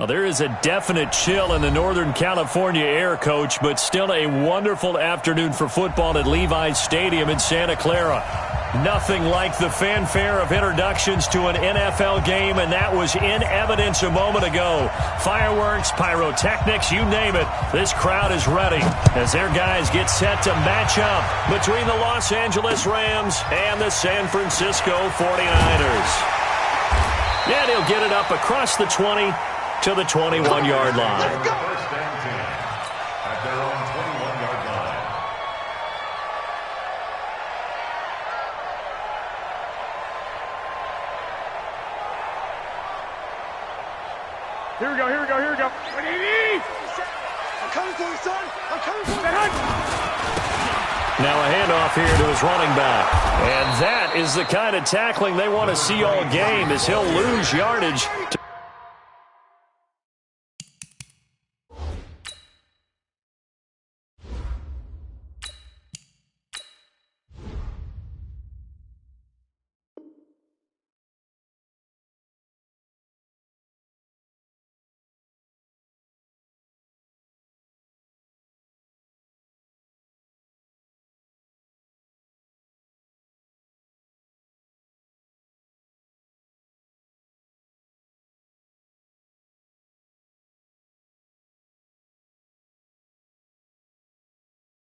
Well, there is a definite chill in the Northern California air, Coach, but still a wonderful afternoon for football at Levi's Stadium in Santa Clara. Nothing like the fanfare of introductions to an NFL game, and that was in evidence a moment ago. Fireworks, pyrotechnics, you name it. This crowd is ready as their guys get set to match up between the Los Angeles Rams and the San Francisco 49ers. And he'll get it up across the 20 to the 21-yard line. First and 10 at their own 21-yard line. Here we go. What do you need? I'm coming for you, son. I'm coming for you. Now a handoff here to his running back. And that is the kind of tackling they want to see all game, as he'll lose yardage.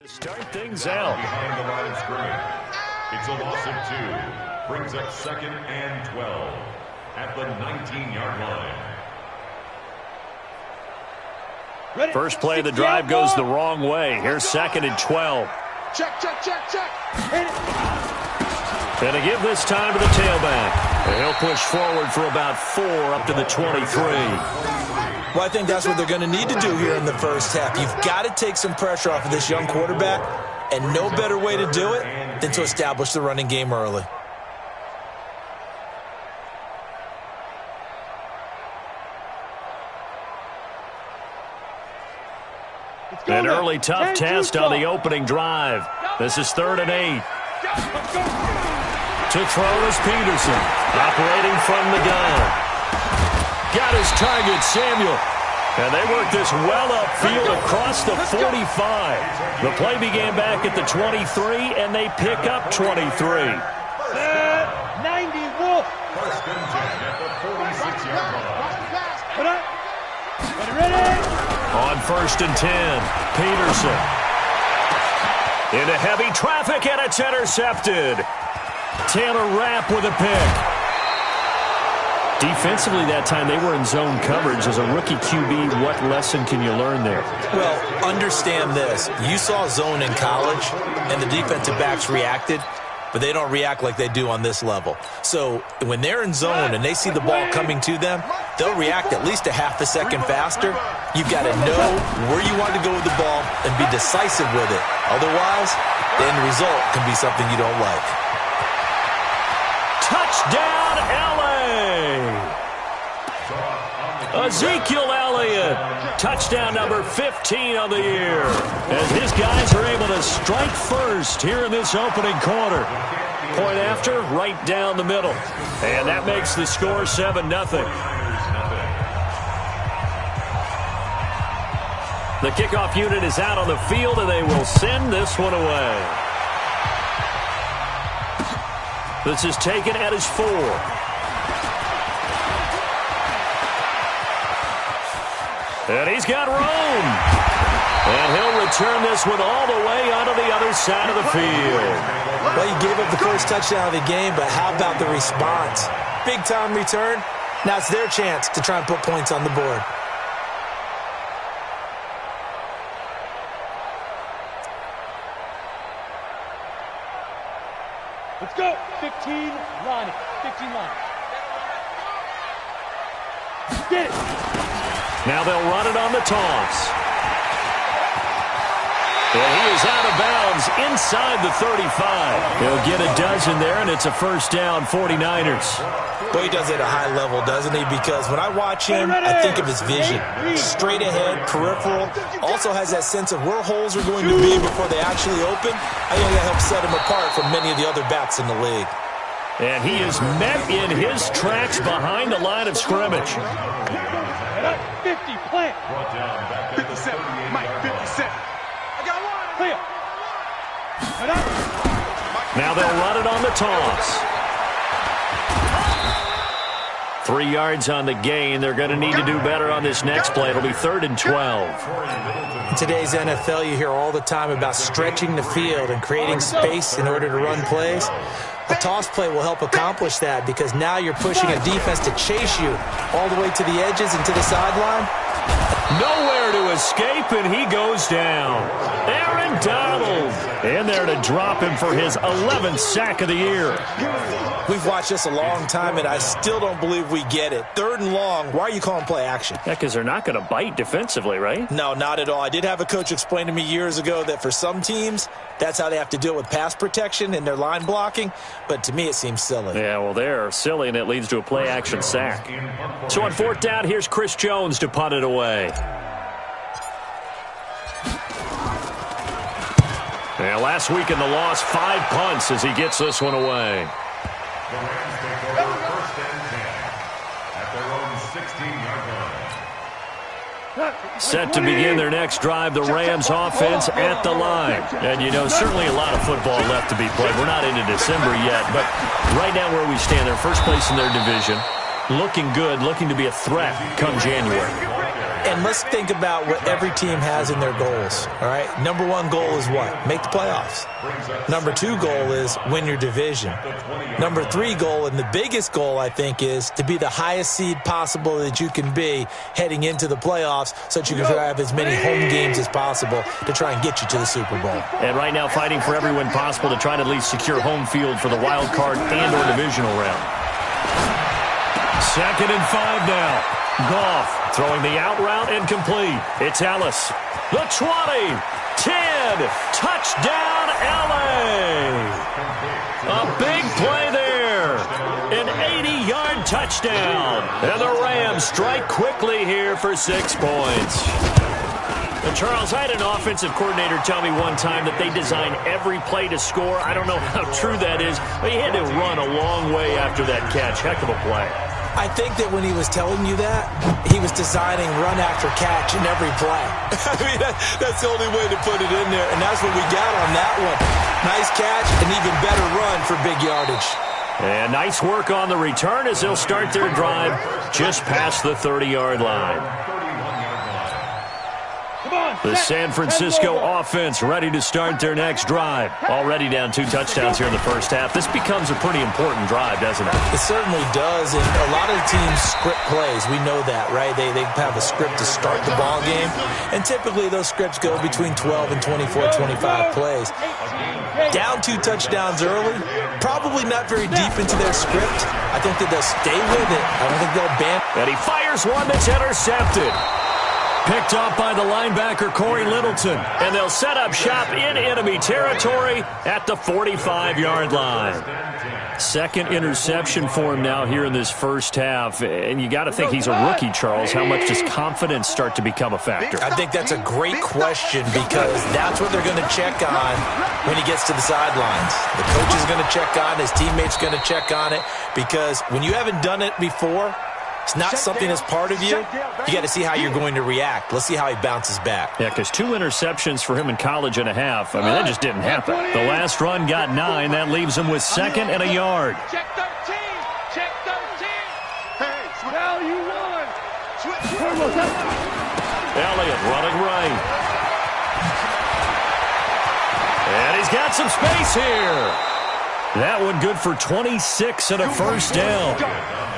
Start things out. Behind the line of scrimmage. It's a loss of 2. Brings up 2nd and 12 at the 19-yard line. First play of the drive goes the wrong way. Here's 2nd and 12. Check. And to give this time to the tailback. And he'll push forward for about 4 up to the 23. Well, I think that's what they're going to need to do here in the first half. You've got to take some pressure off of this young quarterback, and no better way to do it than to establish the running game early. An early tough test on the opening drive. This is 3rd and 8. To throw is Peterson, operating from the gun. Got his target, Samuel. And they work this well upfield across the 45. The play began back at the 23, and they pick up 23. 90, Wolf. First and 10 at the 46-yard line. Put up. Ready. On 1st and 10, Peterson. Into heavy traffic, and it's intercepted. Taylor Rapp with a pick. Defensively that time, they were in zone coverage. As a rookie QB, what lesson can you learn there? Well, understand this. You saw zone in college, and the defensive backs reacted, but they don't react like they do on this level. So when they're in zone and they see the ball coming to them, they'll react at least a half a second faster. You've got to know where you want to go with the ball and be decisive with it. Otherwise, the end result can be something you don't like. Touchdown, LA! Ezekiel Elliott, touchdown number 15 on the year, as his guys are able to strike first here in this opening quarter. Point after, right down the middle, and that makes the score 7-0. The kickoff unit is out on the field, and they will send this one away. This is taken at his 4. And he's got room. And he'll return this one all the way onto the other side of the field. Well, you gave up the first touchdown of the game, but how about the response? Big-time return. Now it's their chance to try and put points on the board. Let's go. 15 line. 15 line. Get it. Now they'll run it on the toss. And he is out of bounds inside the 35. He'll get a dozen there, and it's a first down, 49ers. Boy, he does it at a high level, doesn't he? Because when I watch him, I think of his vision. Straight ahead, peripheral. Also has that sense of where holes are going to be before they actually open. I think that helps set him apart from many of the other backs in the league. And he is met in his tracks behind the line of scrimmage. 50, plant. 57, Mike, 57. I got one. Clear. Now they'll run it on the toss. 3 yards on the gain. They're going to need to do better on this next play. It'll be 3rd and 12. In today's NFL, you hear all the time about stretching the field and creating space in order to run plays. A toss play will help accomplish that because now you're pushing a defense to chase you all the way to the edges and to the sideline. Nowhere to escape, and he goes down. Aaron Donald in there to drop him for his 11th sack of the year. We've watched this a long time, and I still don't believe we get it. 3rd and long, why are you calling play action? Yeah, because they're not going to bite defensively, right? No, not at all. I did have a coach explain to me years ago that for some teams, that's how they have to deal with pass protection and their line blocking, but to me it seems silly. Yeah, well, they're silly, and it leads to a play action sack. So on 4th down, here's Chris Jones to punt it away. Yeah, last week in the loss, 5 punts as he gets this one away. The Rams take over 1st and 10 at their own 16-yard line. Set to begin their next drive, the Rams offense at the line. And, you know, certainly a lot of football left to be played. We're not into December yet, but right now where we stand, they're first place in their division. Looking good, looking to be a threat come January. And let's think about what every team has in their goals, all right? Number 1 goal is what? Make the playoffs. Number 2 goal is win your division. Number 3 goal, and the biggest goal, I think, is to be the highest seed possible that you can be heading into the playoffs so that you can have as many home games as possible to try and get you to the Super Bowl. And right now fighting for every win possible to try to at least secure home field for the wild card and or divisional round. 2nd and 5 now. Goff throwing the out route and complete. It's Ellis. The 20, 10, touchdown LA. A big play there. An 80-yard touchdown. And the Rams strike quickly here for 6 points. And Charles, I had an offensive coordinator tell me one time that they design every play to score. I don't know how true that is, but he had to run a long way after that catch. Heck of a play. I think that when he was telling you that, he was designing run after catch in every play. I mean, that's the only way to put it in there, and that's what we got on that one. Nice catch, and even better run for big yardage. And nice work on the return as they'll start their drive just past the 30-yard line. The San Francisco offense ready to start their next drive. Already down 2 touchdowns here in the first half. This becomes a pretty important drive, doesn't it? It certainly does, and a lot of teams script plays. We know that, right? They have a script to start the ball game, and typically those scripts go between 12 and 24, 25 plays. Down 2 touchdowns early, probably not very deep into their script. I think that they'll stay with it. I don't think they'll ban. And he fires one that's intercepted. Picked off by the linebacker, Corey Littleton. And they'll set up shop in enemy territory at the 45-yard line. 2nd interception for him now here in this first half. And you got to think he's a rookie, Charles. How much does confidence start to become a factor? I think that's a great question because that's what they're going to check on when he gets to the sidelines. The coach is going to check on it. His teammates going to check on it because when you haven't done it before, it's not something that's part of you. You got to see how you're going to react. Let's see how he bounces back. Yeah, because 2 interceptions for him in college and a half. I mean, that just didn't happen. The last run got 9. That leaves him with 2nd and a yard. Check 13. Check 13. Hey, now you won. Elliott running right. And he's got some space here. That one good for 26 and a first down.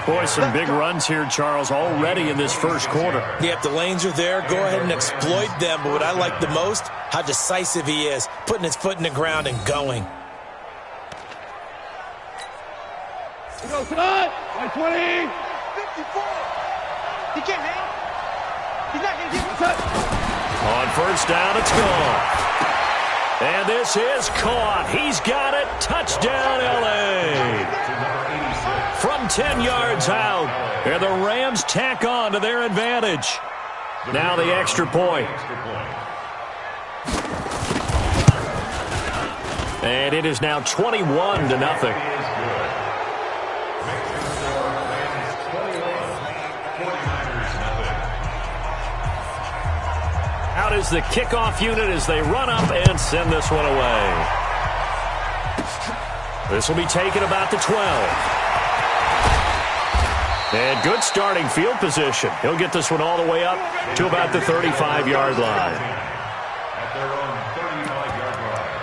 Boy, some big runs here, Charles, already in this first quarter. Yeah, if the lanes are there, go ahead and exploit them. But what I like the most, how decisive he is, putting his foot in the ground and going. Go, son! 20! 54! He can't hang. He's not going to give him a touch. On first down, it's gone. And this is caught. He's got it. Touchdown, L.A. From 10 yards out. And the Rams tack on to their advantage. Now the extra point. And it is now 21-0. out as the kickoff unit as they run up and send this one away. This will be taken about the 12. And good starting field position. He'll get this one all the way up to about the 35-yard line. At their own 35-yard line.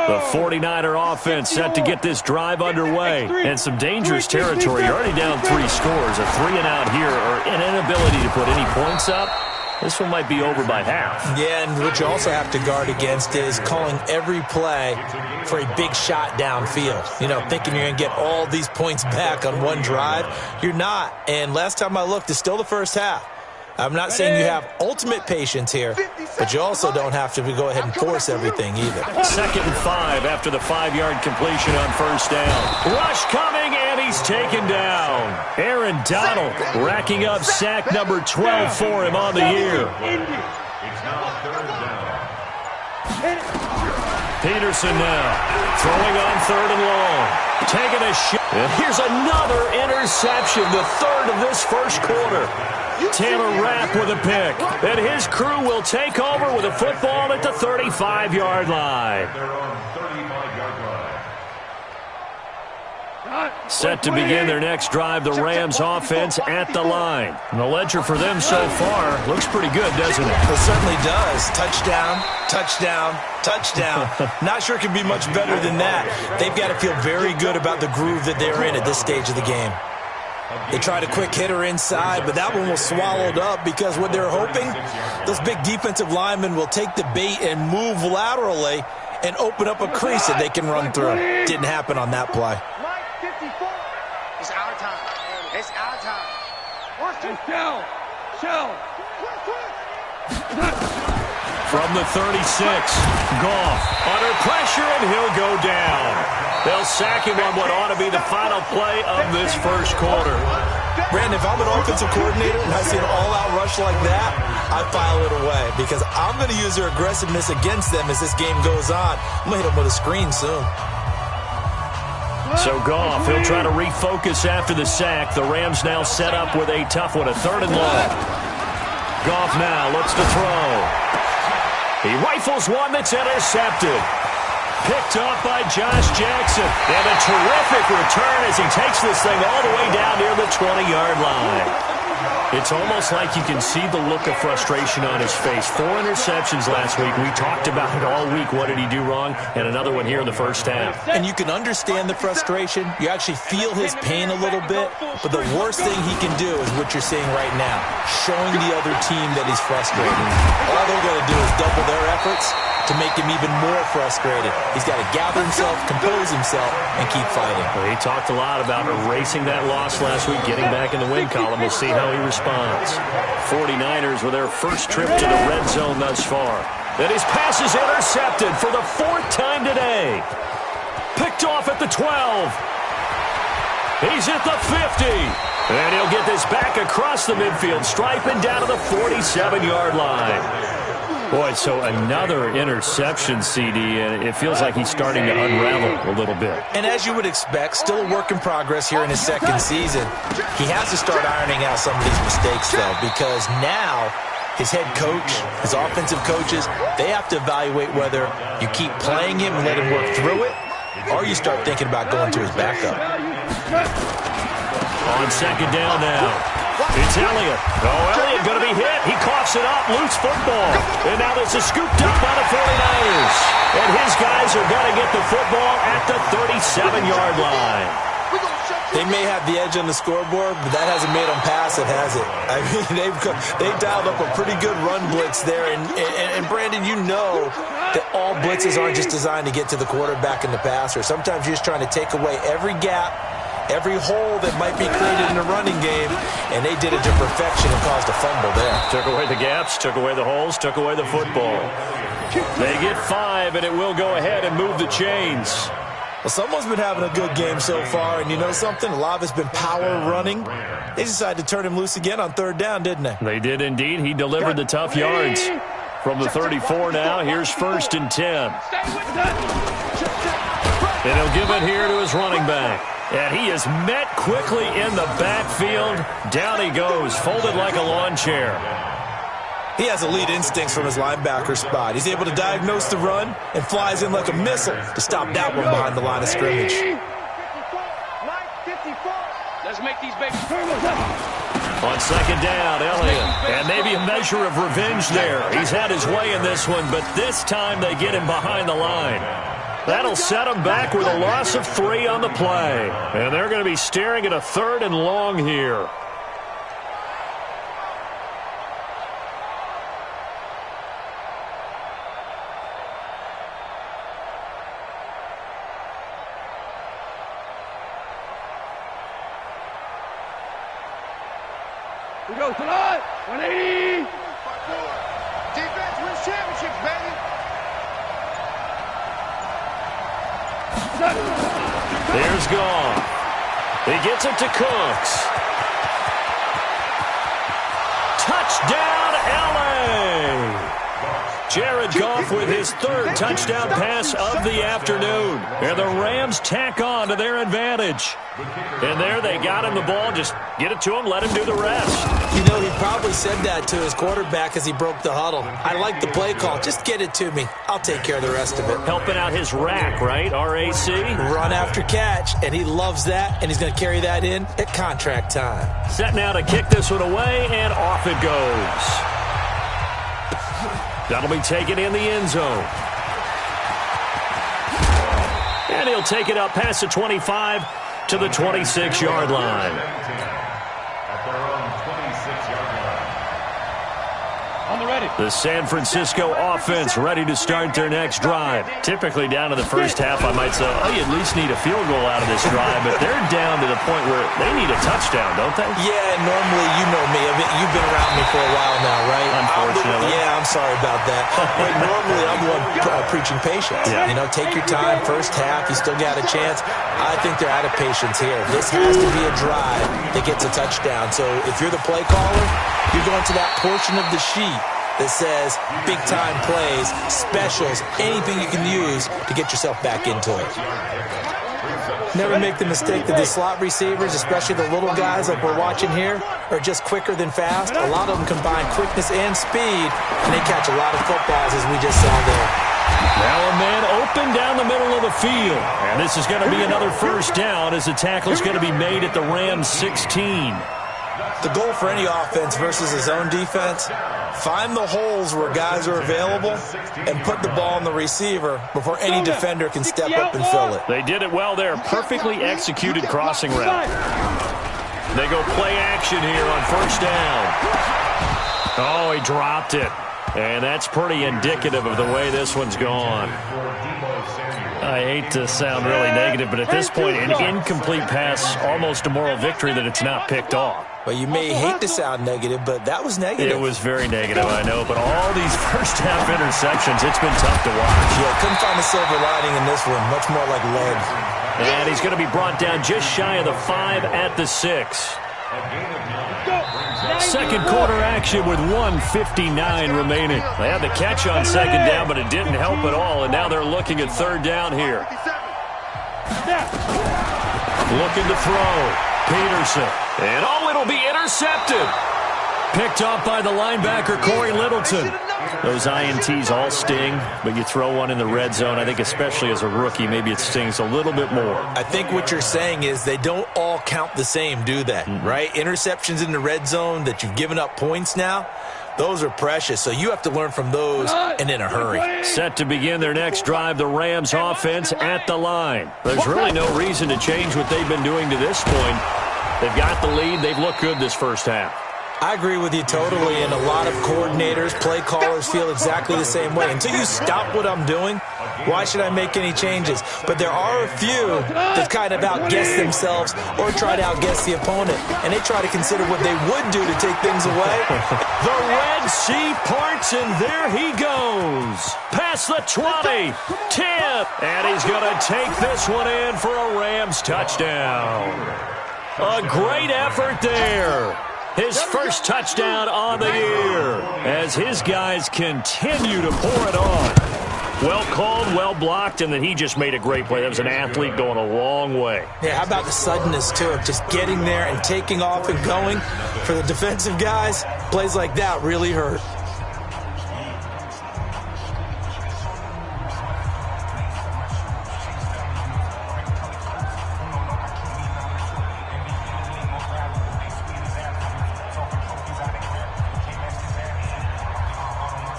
The 49er offense set to get this drive underway. And some dangerous territory. You're already down 3 scores. A 3-and-out here or an inability to put any points up. This one might be over by half. Yeah, and what you also have to guard against is calling every play for a big shot downfield. You know, thinking you're going to get all these points back on one drive. You're not. And last time I looked, it's still the first half. I'm not saying you have ultimate patience here, but you also don't have to go ahead and force everything either. 2nd and 5 after the 5-yard completion on first down. Rush coming, and he's taken down. Aaron Donald racking up sack number 12 for him on the year. It's now 3rd down. Peterson now throwing on 3rd and long. Taking a shot. And here's another interception, the 3rd of this first quarter. Taylor Rapp with a pick. And his crew will take over with a football at the 35-yard line. Their own 35-yard line. Set to begin their next drive, the Rams offense at the line. And the ledger for them so far looks pretty good, doesn't it? It certainly does. Touchdown, touchdown, touchdown. Not sure it can be much better than that. They've got to feel very good about the groove that they're in at this stage of the game. They tried a quick hitter inside, but that one was swallowed up because what they're hoping, those big defensive linemen will take the bait and move laterally and open up a crease that they can run through. Didn't happen on that play. It's our time. It's our time. Shell. From the 36, Goff under pressure, and he'll go down. They'll sack him on what ought to be the final play of this first quarter. Brandon, if I'm an offensive coordinator and I see an all-out rush like that, I file it away because I'm going to use their aggressiveness against them as this game goes on. I'm going to hit them with a screen soon. So Goff, he'll try to refocus after the sack. The Rams now set up with a tough one, a 3rd and long. Goff now looks to throw. He rifles one that's intercepted. Picked off by Josh Jackson. And a terrific return as he takes this thing all the way down near the 20-yard line. It's almost like you can see the look of frustration on his face. 4 interceptions last week. We talked about it all week. What did he do wrong? And another one here in the first half. And you can understand the frustration. You actually feel his pain a little bit. But the worst thing he can do is what you're seeing right now, showing the other team that he's frustrated. All they're going to do is double their efforts to make him even more frustrated. He's got to gather himself, compose himself, and keep fighting. Well, he talked a lot about erasing that loss last week, getting back in the win column. We'll see how he responds. 49ers with their first trip to the red zone thus far. And his pass is intercepted for the 4th time today. Picked off at the 12. He's at the 50. And he'll get this back across the midfield stripe and down to the 47-yard line. Boy, so another interception, CD, and it feels like he's starting to unravel a little bit. And as you would expect, still a work in progress here in his 2nd season. He has to start ironing out some of these mistakes, though, because now his head coach, his offensive coaches, they have to evaluate whether you keep playing him and let him work through it, or you start thinking about going to his backup. On 2nd down now. It's Elliott. Oh, Elliott going to be hit. He coughs it up. Loose football. And now this is scooped up by the 49ers. And his guys are going to get the football at the 37-yard line. They may have the edge on the scoreboard, but that hasn't made them pass it, has it? I mean, they've dialed up a pretty good run blitz there. And Brandon, you know that all blitzes aren't just designed to get to the quarterback in the passer. Sometimes you're just trying to take away every gap, every hole that might be created in the running game, and they did it to perfection and caused a fumble there. Took away the gaps, took away the holes, took away the football. They get 5, and it will go ahead and move the chains. Well, someone's been having a good game so far, and you know something? A lot of it's been power running. They decided to turn him loose again on 3rd down, didn't they? They did indeed. He delivered the tough yards. From the 34 now, here's 1st and 10. And he'll give it here to his running back. And he is met quickly in the backfield. Down he goes, folded like a lawn chair. He has elite instincts from his linebacker spot. He's able to diagnose the run and flies in like a missile to stop that one behind the line of scrimmage. Let's make these babies. On second down, Elliott. And maybe a measure of revenge there. He's had his way in this one, but this time they get him behind the line. That'll set him back with a loss of 3 on the play. And they're going to be staring at a 3rd and long here. We go tonight. 180. Defense wins championships, baby. There's Goff. He gets it to Cooks. Touchdown, LA! Jared Goff with his 3rd touchdown pass of the afternoon. And the Rams tack on to their advantage. And there they got him the ball. Just get it to him, let him do the rest. You know, he probably said that to his quarterback as he broke the huddle. I like the play call. Just get it to me. I'll take care of the rest of it. Helping out his rack, right? RAC? Run after catch, and he loves that, and he's going to carry that in at contract time. Set now to kick this one away, and off it goes. That'll be taken in the end zone. And he'll take it up past the 25 to the 26-yard line. The San Francisco offense ready to start their next drive. Typically down to the first half, I might say, oh, you at least need a field goal out of this drive, but they're down to the point where they need a touchdown, don't they? Yeah, normally, you know me. I mean, you've been around me for a while now, right? Unfortunately. I'm sorry about that. But normally, I'm the one preaching patience. Yeah. You know, take your time, first half, you still got a chance. I think they're out of patience here. This has to be a drive that gets a touchdown. So if you're the play caller, you're going to that portion of the sheet that says big-time plays, specials, anything you can use to get yourself back into it. Never make the mistake that the slot receivers, especially the little guys like we're watching here, are just quicker than fast. A lot of them combine quickness and speed, and they catch a lot of footballs, as we just saw there. Now a man open down the middle of the field. And this is going to be another first down as the tackle is going to be made at the Rams 16. The goal for any offense versus a zone defense, find the holes where guys are available and put the ball on the receiver before any defender can step up and fill it. They did it well there. Perfectly executed crossing route. They go play action here on first down. Oh, he dropped it. And that's pretty indicative of the way this one's gone. I hate to sound really negative, but at this point, an incomplete pass, almost a moral victory that it's not picked off. Well, you may hate to sound negative, but that was negative. It was very negative, I know, but all these first-half interceptions, it's been tough to watch. Yeah, couldn't find a silver lining in this one, much more like lead. And he's going to be brought down just shy of the 5 at the 6. Second quarter action with 1:59 remaining. They had the catch on second down, but it didn't help at all, and now they're looking at third down here. Looking to throw. Peterson. And oh, it'll be intercepted. Picked off by the linebacker, Corey Littleton. Those INTs all sting, but you throw one in the red zone, I think especially as a rookie, maybe it stings a little bit more. I think what you're saying is they don't all count the same, do they? Right? Interceptions in the red zone that you've given up points now, those are precious, so you have to learn from those and in a hurry. Set to begin their next drive, the Rams offense at the line. There's really no reason to change what they've been doing to this point. They've got the lead. They've looked good this first half. I agree with you totally, and a lot of coordinators, play callers feel exactly the same way. Until you stop what I'm doing, why should I make any changes? But there are a few that kind of outguess themselves or try to outguess the opponent, and they try to consider what they would do to take things away. The Red Sea parts, and there he goes. Past the 20, 10, and he's going to take this one in for a Rams touchdown. A great effort there. His first touchdown on the year as his guys continue to pour it on. Well called, well blocked, and then he just made a great play. That was an athlete going a long way. Yeah, how about the suddenness, too, of just getting there and taking off and going? For the defensive guys, plays like that really hurt.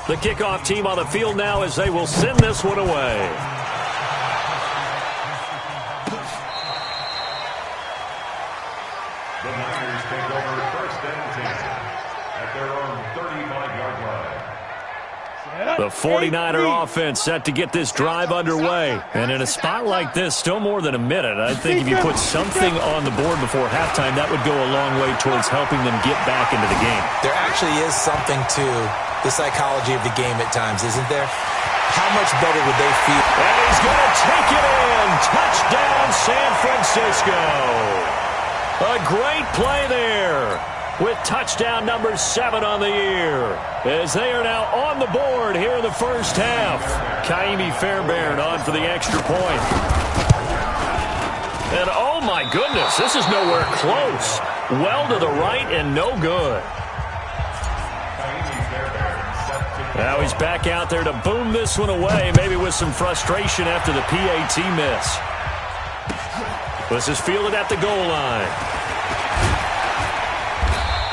The kickoff team on the field now as they will send this one away. The Niners take over first and 10 at their own 35-yard line. The 49er offense set to get this drive underway. And in a spot like this, still more than a minute, I think if you put something on the board before halftime, that would go a long way towards helping them get back into the game. There actually is something to the psychology of the game at times, isn't there? How much better would they feel? And he's going to take it in. Touchdown, San Francisco. A great play there with touchdown number 7 on the year as they are now on the board here in the first half. Kaimi Fairbairn on for the extra point. And oh my goodness, this is nowhere close. Well to the right and no good. Now he's back out there to boom this one away, maybe with some frustration after the PAT miss. This is fielded at the goal line.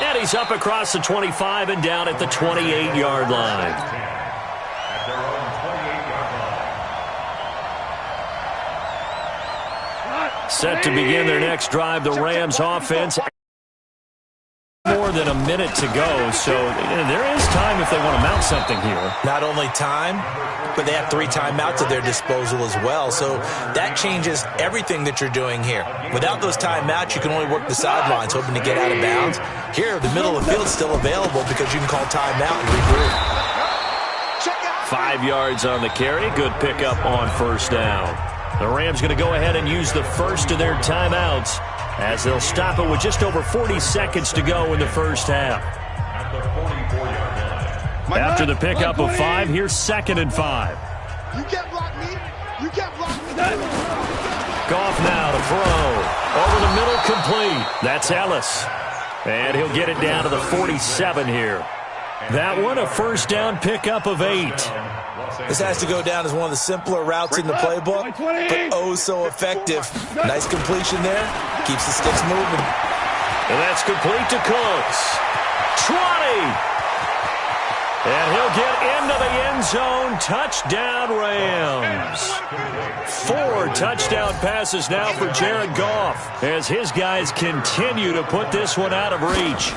And he's up across the 25 and down at the 28-yard line. At their own 28-yard line. Set to begin their next drive, the Rams offense. More than a minute to go, so there is time if they want to mount something here. Not only time, but they have 3 timeouts at their disposal as well, so that changes everything that you're doing here. Without those timeouts, you can only work the sidelines, hoping to get out of bounds. Here, the middle of the field is still available because you can call timeout and regroup. 5 yards on the carry, good pickup on first down. The Rams going to go ahead and use the first of their timeouts, as they'll stop it with just over 40 seconds to go in the first half. At the 44-yard line. After the pickup of 5, here's 2nd and 5. You can't block me. You can't block me. Goff now to throw. Over the middle, complete. That's Ellis. And he'll get it down to the 47 here. That one, a first down pickup of 8. This has to go down as one of the simpler routes in the playbook, but oh so effective. Nice completion there. Keeps the sticks moving. And that's complete to Cooks. 20. And he'll get into the end zone. Touchdown, Rams. 4 touchdown passes now for Jared Goff as his guys continue to put this one out of reach.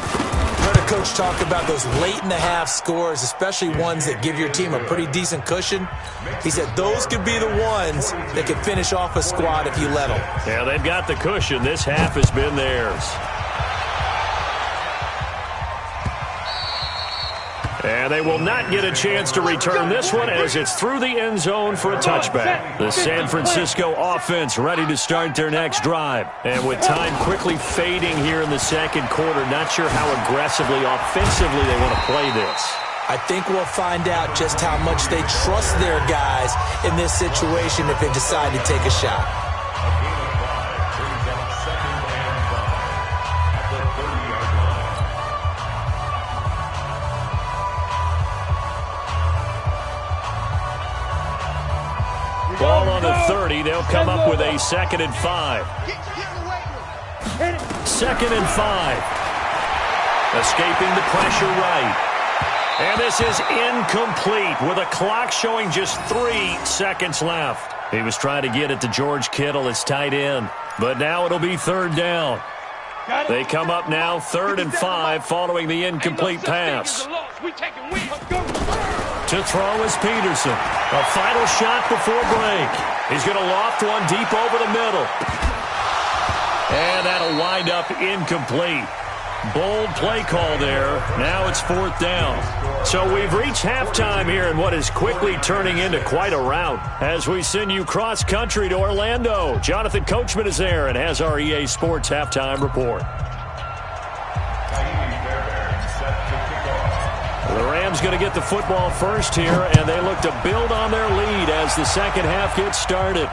Heard a coach talk about those late-in-the-half scores, especially ones that give your team a pretty decent cushion. He said those could be the ones that could finish off a squad if you let them. Yeah, they've got the cushion. This half has been theirs. And they will not get a chance to return this one as it's through the end zone for a touchback. The San Francisco offense ready to start their next drive. And with time quickly fading here in the second quarter, not sure how aggressively, offensively they want to play this. I think we'll find out just how much they trust their guys in this situation if they decide to take a shot. Ball on the 30. They'll come up with a 2nd and 5. 2nd and 5. Escaping the pressure right. And this is incomplete with a clock showing just 3 seconds left. He was trying to get it to George Kittle, his tight end. But now it'll be 3rd down. They come up now 3rd and 5 following the incomplete pass. To throw is Peterson. A final shot before break. He's going to loft one deep over the middle. And that'll wind up incomplete. Bold play call there. Now it's 4th down. So we've reached halftime here in what is quickly turning into quite a rout as we send you cross-country to Orlando. Jonathan Coachman is there and has our EA Sports halftime report. team's going to get the football first here, and they look to build on their lead as the second half gets started.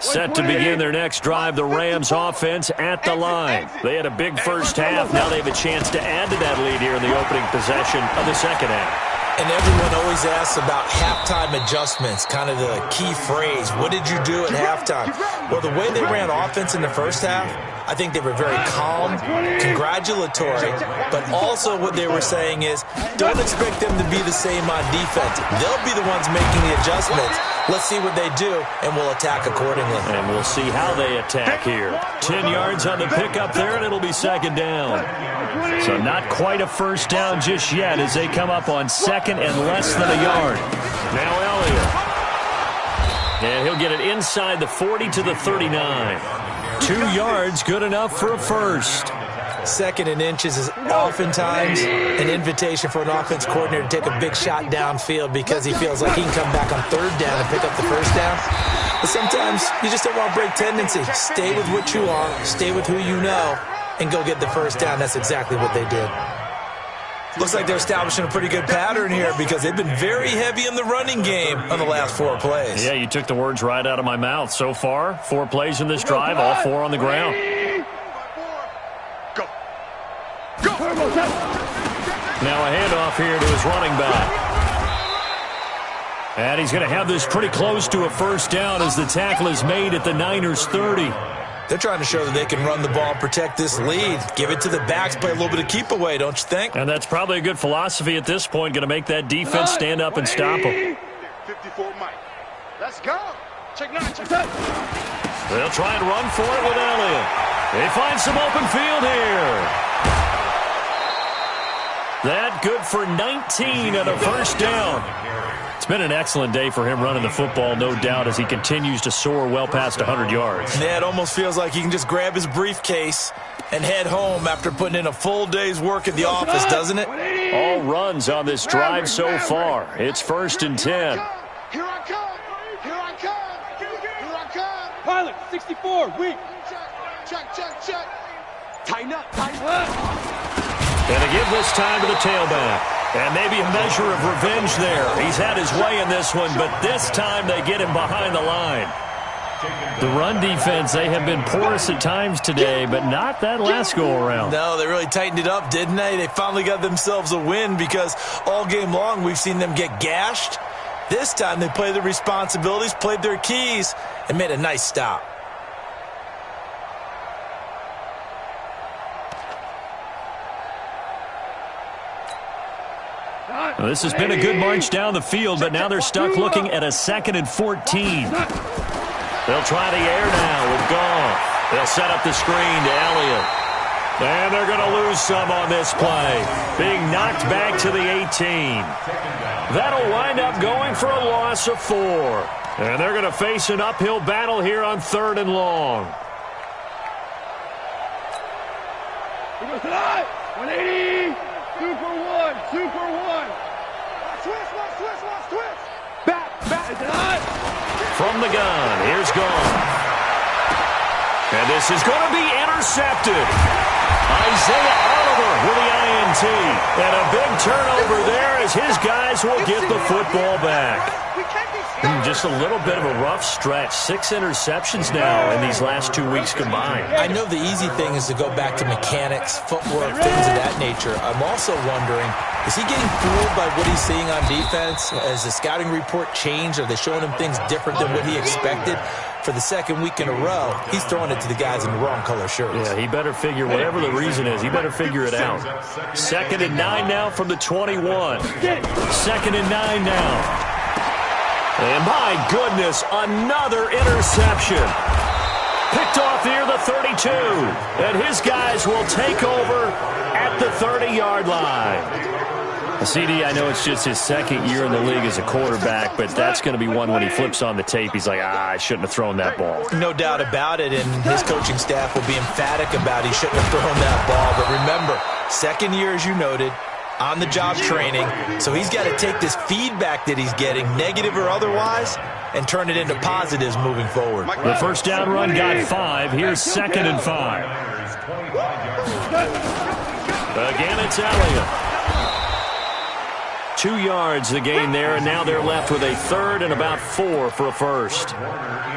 Set to begin their next drive, the Rams offense at the line. They had a big first half. Now they have a chance to add to that lead here in the opening possession of the second half. And everyone always asks about halftime adjustments, kind of the key phrase. What did you do at halftime? Well, the way they ran offense in the first half, I think they were very calm, congratulatory, but also what they were saying is don't expect them to be the same on defense. They'll be the ones making the adjustments. Let's see what they do, and we'll attack accordingly. And we'll see how they attack here. 10 yards on the pickup there, and it'll be second down. So not quite a first down just yet as they come up on second and less than a yard. Now Elliott. And he'll get it inside the 40 to the 39. 2 yards, good enough for a first. Second and inches is oftentimes an invitation for an offense coordinator to take a big shot downfield because he feels like he can come back on third down and pick up the first down. But sometimes you just don't want to break tendency. Stay with what you are, stay with who you know, and go get the first down. That's exactly what they did. Looks like they're establishing a pretty good pattern here because they've been very heavy in the running game on the last 4 plays. Yeah, you took the words right out of my mouth. So far, 4 plays in this drive, all 4 on the ground. Now a handoff here to his running back. And he's going to have this pretty close to a first down as the tackle is made at the Niners 30. They're trying to show that they can run the ball and protect this lead. Give it to the backs, play a little bit of keep away, don't you think? And that's probably a good philosophy at this point, going to make that defense stand up and stop them. 54 Mike. Let's go. Check 9, check 10. They'll try and run for it with Elliott. They find some open field here. That good for 19 and a first down. It's been an excellent day for him running the football, no doubt, as he continues to soar well past 100 yards. Yeah, it almost feels like he can just grab his briefcase and head home after putting in a full day's work at the office, doesn't it? All runs on this drive so far. It's 1st and 10. Here I come. Here I come. Here I come. Pilot, 64, weak. Check. Tighten up. And they give this time to the tailback. And maybe a measure of revenge there. He's had his way in this one, but this time they get him behind the line. The run defense, they have been porous at times today, but not that last go-around. No, they really tightened it up, didn't they? They finally got themselves a win because all game long we've seen them get gashed. This time they played their responsibilities, played their keys, and made a nice stop. Well, this has been a good march down the field, but now they're stuck looking at a 2nd and 14. They'll try the air now with Goff. They'll set up the screen to Elliott. And they're going to lose some on this play, being knocked back to the 18. That'll wind up going for a loss of 4. And they're going to face an uphill battle here on 3rd and long. 180. 2 for 1. 2 for 1. Twist. Back. From the gun, here's Goff. And this is going to be intercepted. Isaiah Oliver with the INT. And a big turnover there as his guys will get the football back. Just a little bit of a rough stretch. 6 interceptions now in these last 2 weeks combined. I know the easy thing is to go back to mechanics, footwork, things of that nature. I'm also wondering, is he getting fooled by what he's seeing on defense? Has the scouting report changed? Are they showing him things different than what he expected? For the 2nd week in a row, he's throwing it to the guys in the wrong color shirts. Yeah, he better figure, whatever the reason is, he better figure it out. 2nd and 9 now from the 21. 2nd and 9 now. And my goodness, another interception. Picked off near the 32. And his guys will take over at the 30-yard line. CD, I know it's just his 2nd year in the league as a quarterback, but that's going to be one when he flips on the tape. He's like, I shouldn't have thrown that ball. No doubt about it, and his coaching staff will be emphatic about he shouldn't have thrown that ball. But remember, 2nd year, as you noted, on-the-job training, so he's got to take this feedback that he's getting, negative or otherwise, and turn it into positives moving forward. The first down run got 5. Here's 2nd and 5. Again, it's Elliott. 2 yards the gain there, and now they're left with a 3rd and about 4 for a first.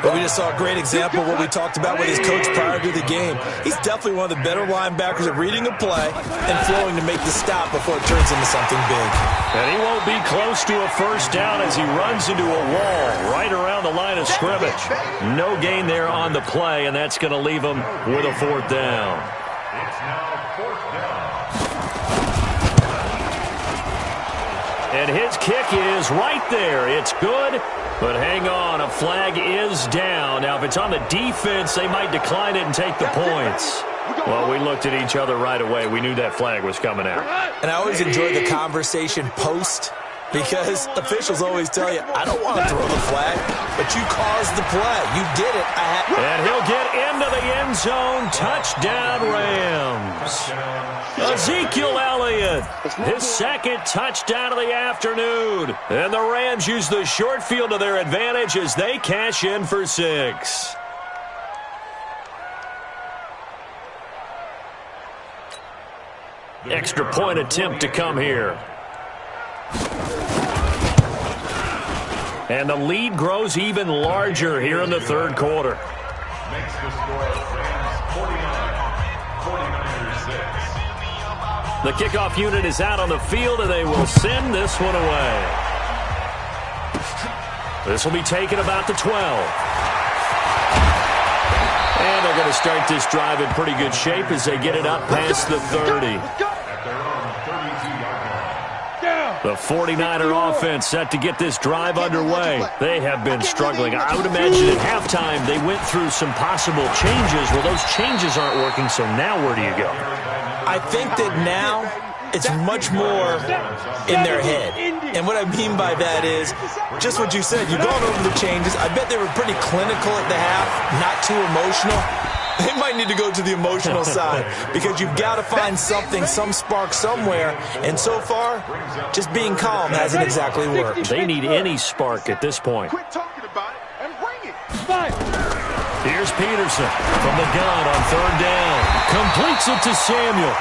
Well, we just saw a great example of what we talked about with his coach prior to the game. He's definitely one of the better linebackers at reading a play and flowing to make the stop before it turns into something big. And he won't be close to a first down as he runs into a wall right around the line of scrimmage. No gain there on the play, and that's going to leave him with a 4th down. It's now 4th down. And his kick is right there. It's good, but hang on, a flag is down. Now, if it's on the defense, they might decline it and take the points. Well, we looked at each other right away. We knew that flag was coming out. And I always enjoy the conversation post, because officials always tell you, I don't want to throw the flag, but you caused the play. You did it. And he'll get into the end zone. Touchdown, Rams. Ezekiel Elliott, his 2nd touchdown of the afternoon. And the Rams use the short field to their advantage as they cash in for 6. Extra point attempt to come here. And the lead grows even larger here in the 3rd quarter. Makes the score Rams 49, 49ers 6. The kickoff unit is out on the field, and they will send this one away. This will be taken about the 12. And they're going to start this drive in pretty good shape as they get it up past the 30. The 49er offense set to get this drive underway. They have been struggling. I would imagine at halftime they went through some possible changes. Well, those changes aren't working, so now where do you go? I think that now it's much more in their head. And what I mean by that is just what you said. You've gone over the changes. I bet they were pretty clinical at the half, not too emotional. They might need to go to the emotional side because you've got to find something, some spark somewhere. And so far, just being calm hasn't exactly worked. They need any spark at this point. Quit talking about it and bring it. Here's Peterson from the gun on 3rd down. Completes it to Samuel.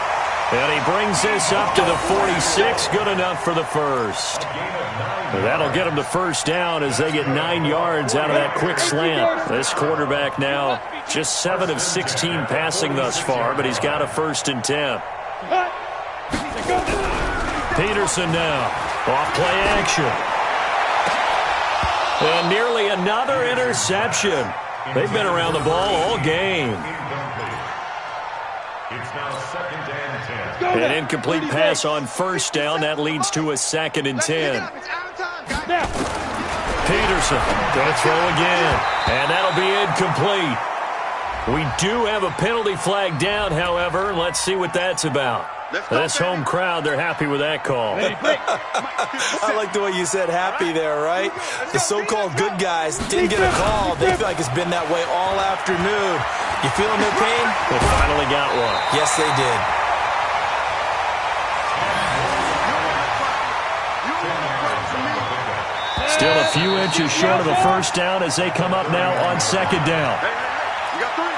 And he brings this up to the 46. Good enough for the first. That'll get him to first down as they get 9 yards out of that quick slant. This quarterback now just 7 of 16 passing thus far, but he's got a 1st and 10. Peterson now off play action. And nearly another interception. They've been around the ball all game. It's now 2nd and 10. An incomplete pass on 1st down. That leads to a 2nd and 10. Peterson going to throw again. And that'll be incomplete. We do have a penalty flag down, however. Let's see what that's about. This home crowd, they're happy with that call. I like the way you said happy there, right? The so-called good guys didn't get a call. They feel like it's been that way all afternoon. You feeling their pain? They finally got one. Yes, they did. Still a few inches short of a first down as they come up now on 2nd down. You got 3.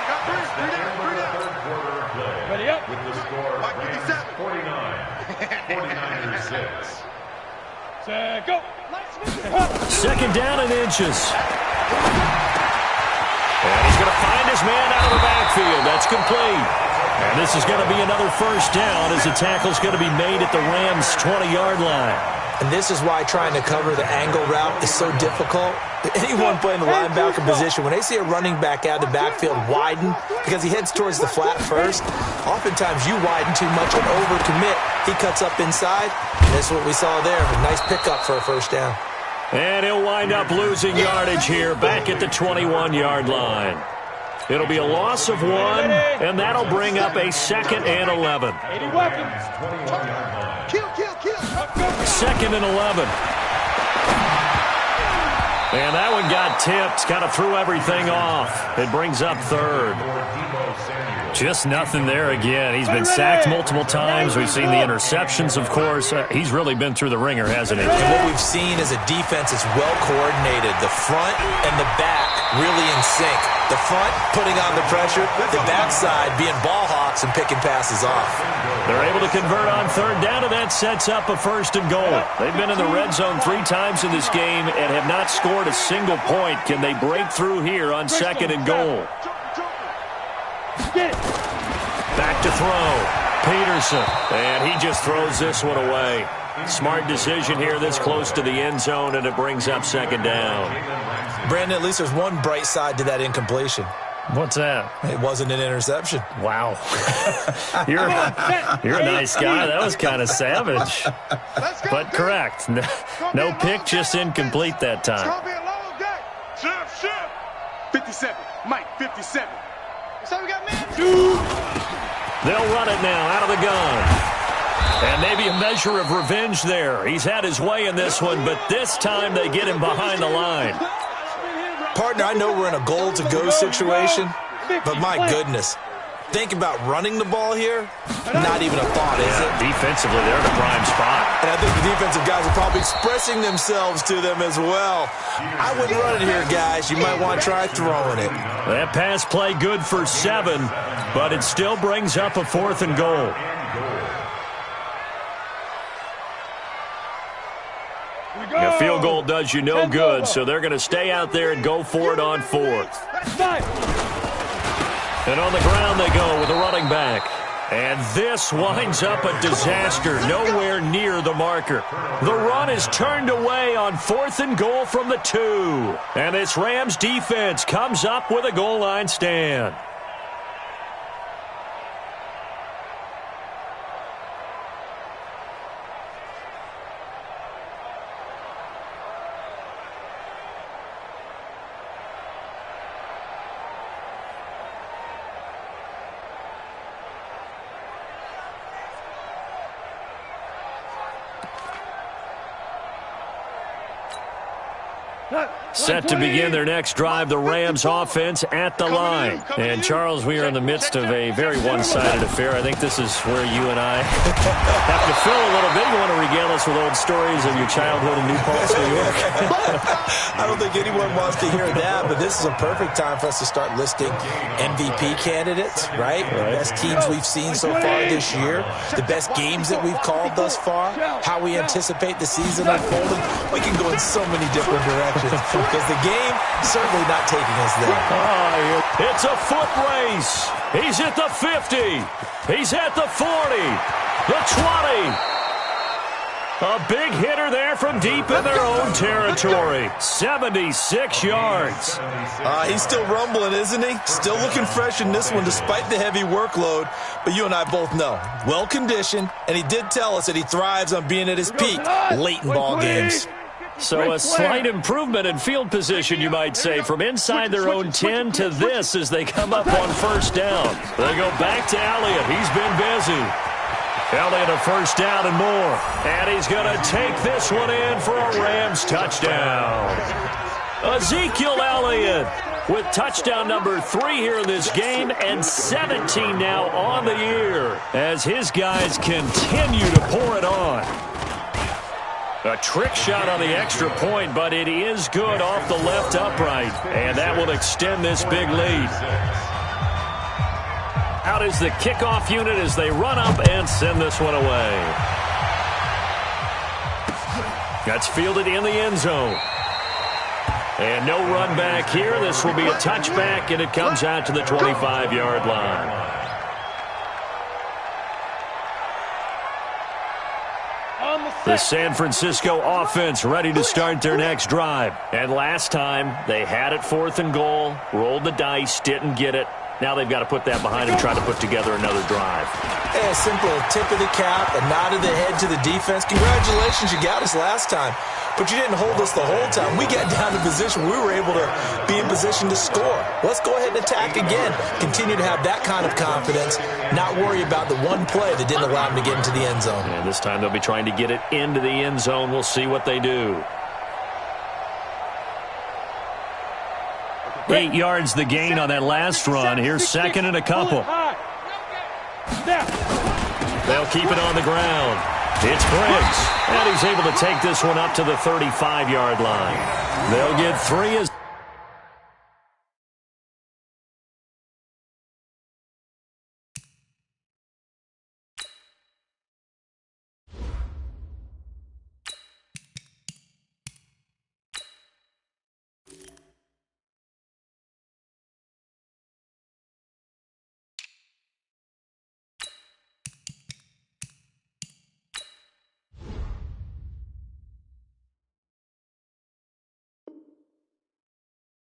Ready up. With the score, Rams 49, 49ers 6. Go. 2nd down and inches. And he's going to find his man out of the backfield. That's complete. And this is going to be another first down as the tackle's going to be made at the Rams' 20-yard line. And this is why trying to cover the angle route is so difficult. Anyone playing the linebacker position, when they see a running back out of the backfield widen because he heads towards the flat first, oftentimes you widen too much and overcommit. He cuts up inside, and that's what we saw there. A nice pickup for a first down. And he'll wind up losing yardage here back at the 21-yard line. It'll be a loss of 1, and that'll bring up a 2nd and 11. 2nd and 11. And that one got tipped, kind of threw everything off. It brings up third. Just nothing there again. He's been sacked multiple times. We've seen the interceptions, of course. He's really been through the ringer, hasn't he? And what we've seen is a defense that's well coordinated. The front and the back really in sync. The front putting on the pressure, the backside being ball hawks and picking passes off. They're able to convert on third down, and that sets up a 1st and goal. They've been in the red zone 3 times in this game and have not scored a single point. Can they break through here on 2nd and goal? Back to throw. Peterson. And he just throws this one away. Smart decision here this close to the end zone, and it brings up 2nd down. Brandon, at least there's one bright side to that incompletion. What's that? It wasn't an interception. Wow. You're a nice guy. That was kind of savage. But correct. No pick, just incomplete that time. 57. Mike, 57. So we got man. They'll run it now out of the gun. And maybe a measure of revenge there. He's had his way in this one, but this time they get him behind the line. Partner, I know we're in a goal-to-go situation, but my goodness. Think about running the ball here? Not even a thought, is it? Defensively, they're in a prime spot. And I think the defensive guys are probably expressing themselves to them as well. I wouldn't run it here, guys. You might want to try throwing it. That pass play good for 7, but it still brings up a 4th and goal. A field goal does you no good, so they're going to stay out there and go for it on 4th. And on the ground they go with a running back. And this winds up a disaster, nowhere near the marker. The run is turned away on 4th and goal from the 2. And this Rams defense comes up with a goal line stand. Set to begin their next drive, the Rams offense at the line. And, Charles, we are in the midst of a very one-sided affair. I think this is where you and I have to fill a little bit. You want to regale us with old stories of your childhood in New Paltz, New York? I don't think anyone wants to hear that, but this is a perfect time for us to start listing MVP candidates, right? The best teams we've seen so far this year, the best games that we've called thus far, how we anticipate the season unfolding. We can go in so many different directions. Because the game certainly not taking us there. It's a foot race. He's at the 50. He's at the 40. The 20. A big hitter there from deep in their own territory. 76 yards. He's still rumbling, isn't he? Still looking fresh in this one despite the heavy workload. But you and I both know, well-conditioned, and he did tell us that he thrives on being at his peak late in ball games. So a slight improvement in field position, you might say, from inside their own 10 to this as they come up on 1st down. They go back to Elliott. He's been busy. Elliott a 1st down and more. And he's going to take this one in for a Rams touchdown. Ezekiel Elliott with touchdown number 3 here in this game and 17 now on the year as his guys continue to pour it on. A trick shot on the extra point, but it is good off the left upright. And that will extend this big lead. Out is the kickoff unit as they run up and send this one away. That's fielded in the end zone. And no run back here. This will be a touchback, and it comes out to the 25-yard line. The San Francisco offense ready to start their next drive. And last time, they had it 4th and goal, rolled the dice, didn't get it. Now they've got to put that behind and try to put together another drive. Hey, a simple tip of the cap, a nod of the head to the defense. Congratulations, you got us last time. But you didn't hold us the whole time. We got down to position. We were able to be in position to score. Let's go ahead and attack again. Continue to have that kind of confidence. Not worry about the one play that didn't allow them to get into the end zone. And this time they'll be trying to get it into the end zone. We'll see what they do. 8 yards the gain on that last run. Here's second and a couple. They'll keep it on the ground. It's Briggs, and he's able to take this one up to the 35-yard line. They'll get 3 as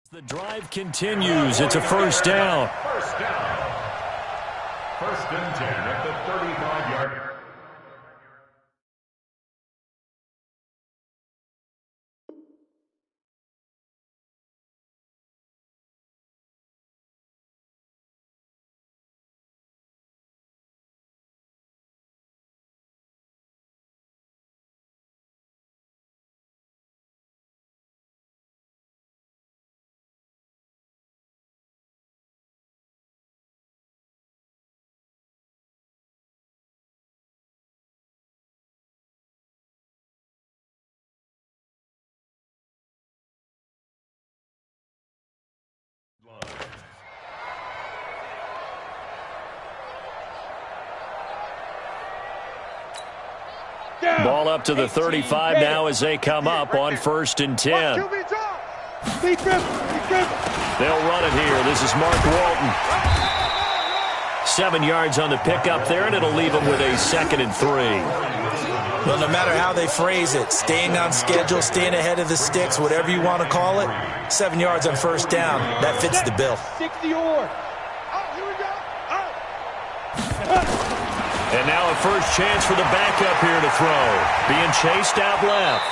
the drive continues. It's a first down. First down. First and 10 at the 35-yard. Ball up to the 35 now as they come up on first and 10. They'll run it here. This is Mark Walton. 7 yards on the pickup there, and it'll leave them with a 2nd and 3. Well, no matter how they phrase it, staying on schedule, staying ahead of the sticks, whatever you want to call it, 7 yards on first down, that fits the bill. 60 yards. And now a first chance for the backup here to throw. Being chased out left.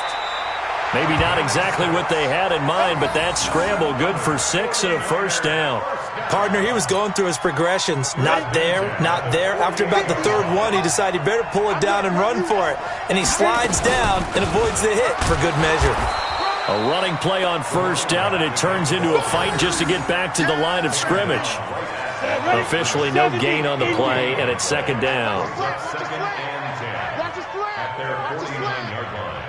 Maybe not exactly what they had in mind, but that scramble good for 6 and a first down. Partner, he was going through his progressions. Not there, not there. After about the third one, he decided he better pull it down and run for it. And he slides down and avoids the hit for good measure. A running play on first down, and it turns into a fight just to get back to the line of scrimmage. Officially no gain on the play, and it's 2nd down. Second and 10 at their 49-yard line.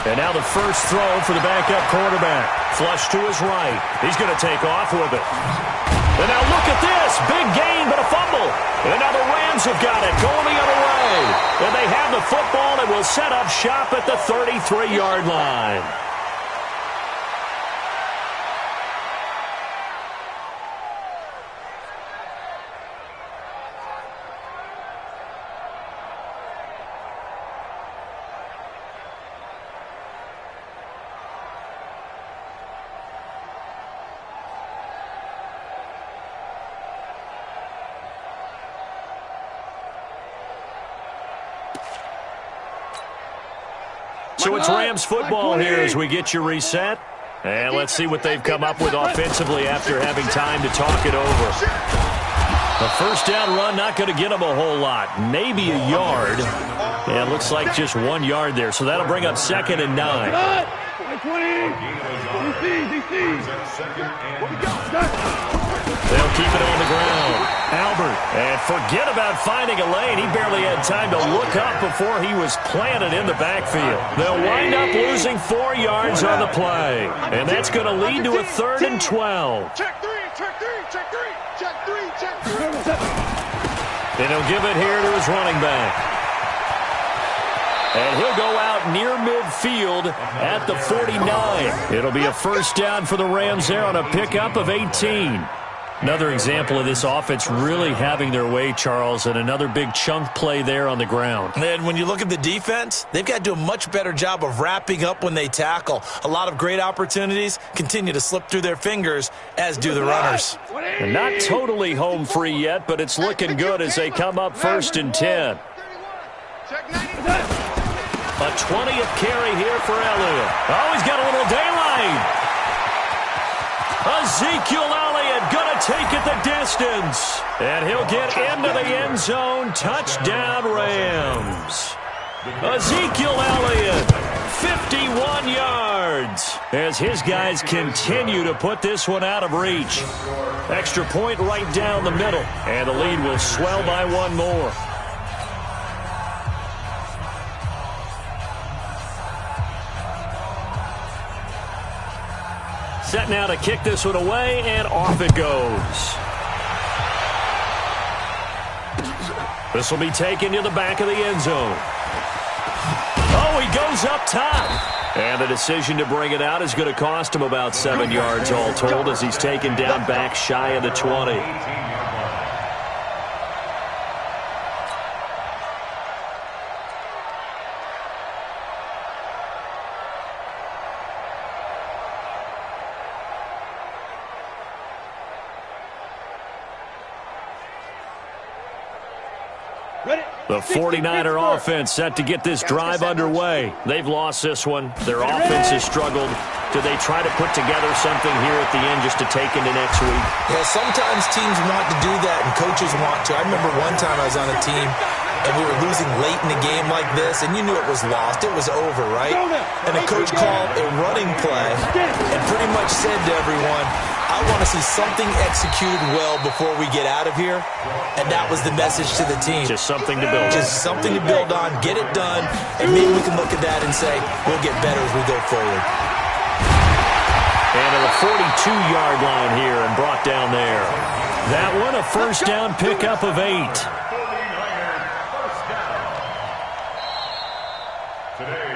And now the first throw for the backup quarterback. Flush to his right. He's going to take off with it. And now look at this. Big gain, but a fumble. And now the Rams have got it going the other way. And they have the football and will set up shop at the 33-yard line. So it's Rams football here as we get you reset. And let's see what they've come up with offensively after having time to talk it over. A first down run, not going to get them a whole lot. Maybe a yard. And it looks like just 1 yard there. So that'll bring up 2nd and 9. They'll keep it on the ground. Albert. And forget about finding a lane. He barely had time to look up before he was planted in the backfield. They'll wind up losing 4 yards on the play. And that's going to lead to a 3rd and 12. Check three, check three, check three, check three, check three. And he'll give it here to his running back. And he'll go out near midfield at the 49. It'll be a first down for the Rams there on a pickup of 18. Another example of this offense really having their way, Charles, and another big chunk play there on the ground. And when you look at the defense, they've got to do a much better job of wrapping up when they tackle. A lot of great opportunities continue to slip through their fingers, as do the runners. And not totally home free yet, but it's looking good as they come up 1st and 10. A 20th carry here for Elliott. Oh, he's got a little daylight. Ezekiel Elliott going to take it the distance. And he'll get into the end zone. Touchdown, Rams. Ezekiel Elliott 51 yards as his guys continue to put this one out of reach. Extra point right down the middle, and the lead will swell by one more. Set now to kick this one away, and off it goes. This will be taken to the back of the end zone. Oh, he goes up top. And the decision to bring it out is going to cost him about 7 yards all told as he's taken down back shy of the 20. The 49er offense set to get this drive underway. They've lost this one. Their offense has struggled. Do they try to put together something here at the end just to take into next week? Yeah, sometimes teams want to do that and coaches want to. I remember one time I was on a team and we were losing late in a game like this, and you knew it was lost. It was over, right? And the coach called a running play and pretty much said to everyone, I want to see something executed well before we get out of here. And that was the message to the team. Just something to build on. Just something to build on, get it done, and maybe we can look at that and say, we'll get better as we go forward. And to the 42-yard line here and brought down there. That one a first down pickup of 8. Today